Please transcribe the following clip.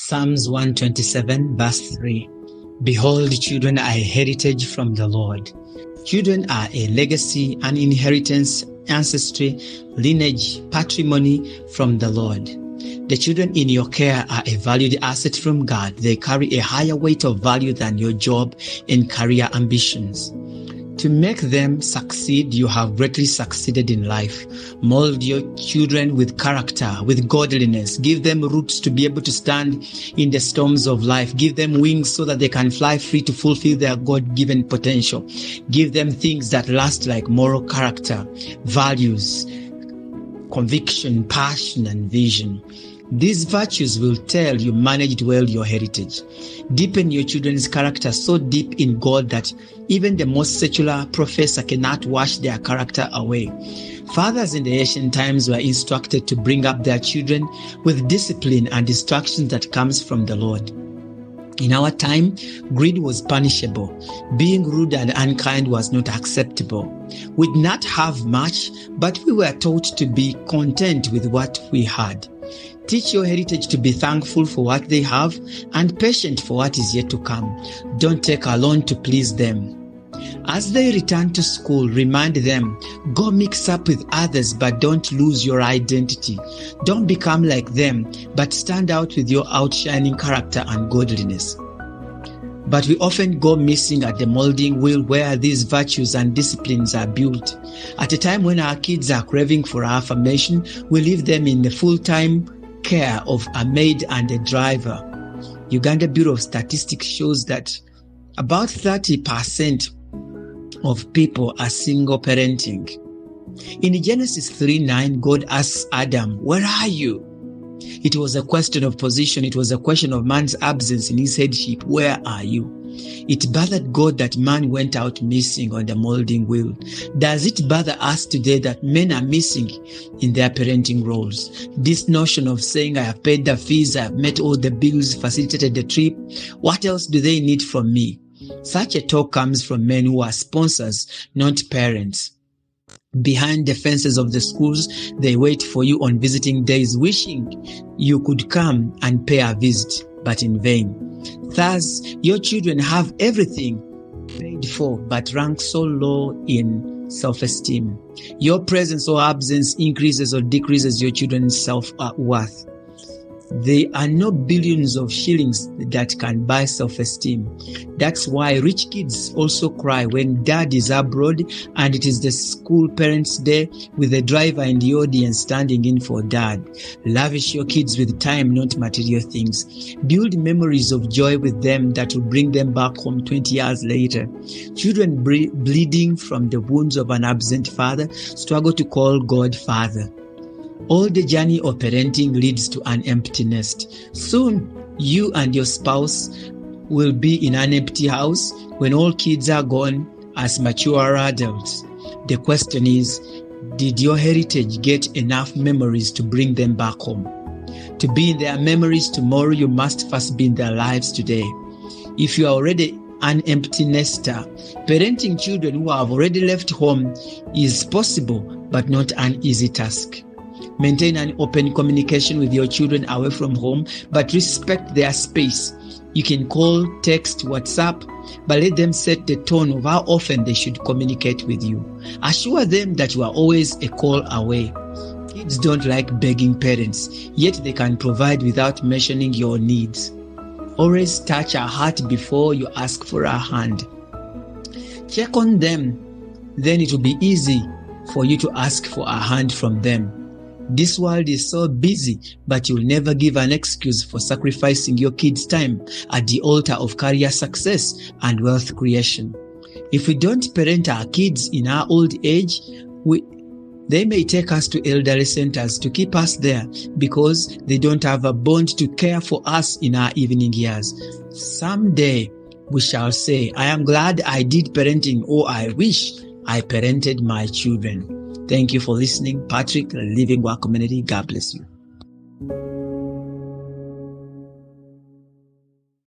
Psalms 127 verse 3. Behold, children are a heritage from the Lord. Children are a legacy, an inheritance, ancestry, lineage, patrimony from the Lord. The children in your care are a valued asset from God. They carry a higher weight of value than your job and career ambitions. To make them succeed, you have greatly succeeded in life. Mold your children with character, with godliness. Give them roots to be able to stand in the storms of life. Give them wings so that they can fly free to fulfill their God-given potential. Give them things that last, like moral character, values, conviction, passion, and vision. These virtues will tell you managed well your heritage. Deepen your children's character so deep in God that even the most secular professor cannot wash their character away. Fathers in the ancient times were instructed to bring up their children with discipline and instruction that comes from the Lord. In our time, greed was punishable. Being rude and unkind was not acceptable. We did not have much, but we were taught to be content with what we had. Teach your heritage to be thankful for what they have and patient for what is yet to come. Don't take a loan to please them. As they return to school, remind them, go mix up with others, but don't lose your identity. Don't become like them, but stand out with your outshining character and godliness. But we often go missing at the molding wheel where these virtues and disciplines are built. At a time when our kids are craving for affirmation, we leave them in the full-time care of a maid and a driver. Uganda Bureau of Statistics shows that about 30% of people are single parenting. In Genesis 3:9, God asks Adam, "Where are you?" It was a question of position. It was a question of man's absence in his headship. Where are you? It bothered God that man went out missing on the molding wheel. Does it bother us today that men are missing in their parenting roles? This notion of saying, I have paid the fees, I have met all the bills, facilitated the trip, what else do they need from me? Such a talk comes from men who are sponsors, not parents. Behind the fences of the schools, they wait for you on visiting days, wishing you could come and pay a visit, but in vain. Thus, your children have everything paid for, but rank so low in self-esteem. Your presence or absence increases or decreases your children's self-worth. There are no billions of shillings that can buy self-esteem. That's why rich kids also cry when dad is abroad and it is the school parents' day with the driver in the audience standing in for dad. Lavish your kids with time, not material things. Build memories of joy with them that will bring them back home 20 years later. Children bleeding from the wounds of an absent father struggle to call God Father. All the journey of parenting leads to an empty nest. Soon, you and your spouse will be in an empty house when all kids are gone as mature adults. The question is, did your heritage get enough memories to bring them back home? To be in their memories tomorrow, you must first be in their lives today. If you are already an empty nester, parenting children who have already left home is possible, but not an easy task. Maintain an open communication with your children away from home, but respect their space. You can call, text, WhatsApp, but let them set the tone of how often they should communicate with you. Assure them that you are always a call away. Kids don't like begging parents, yet they can provide without mentioning your needs. Always touch a heart before you ask for a hand. Check on them, then it will be easy for you to ask for a hand from them. This world is so busy, but you'll never give an excuse for sacrificing your kids' time at the altar of career success and wealth creation. If we don't parent our kids in our old age, they may take us to elderly centers to keep us there because they don't have a bond to care for us in our evening years. Someday we shall say, I am glad I did parenting, or I wish I parented my children. Thank you for listening. Patrick, Living Word Community. God bless you.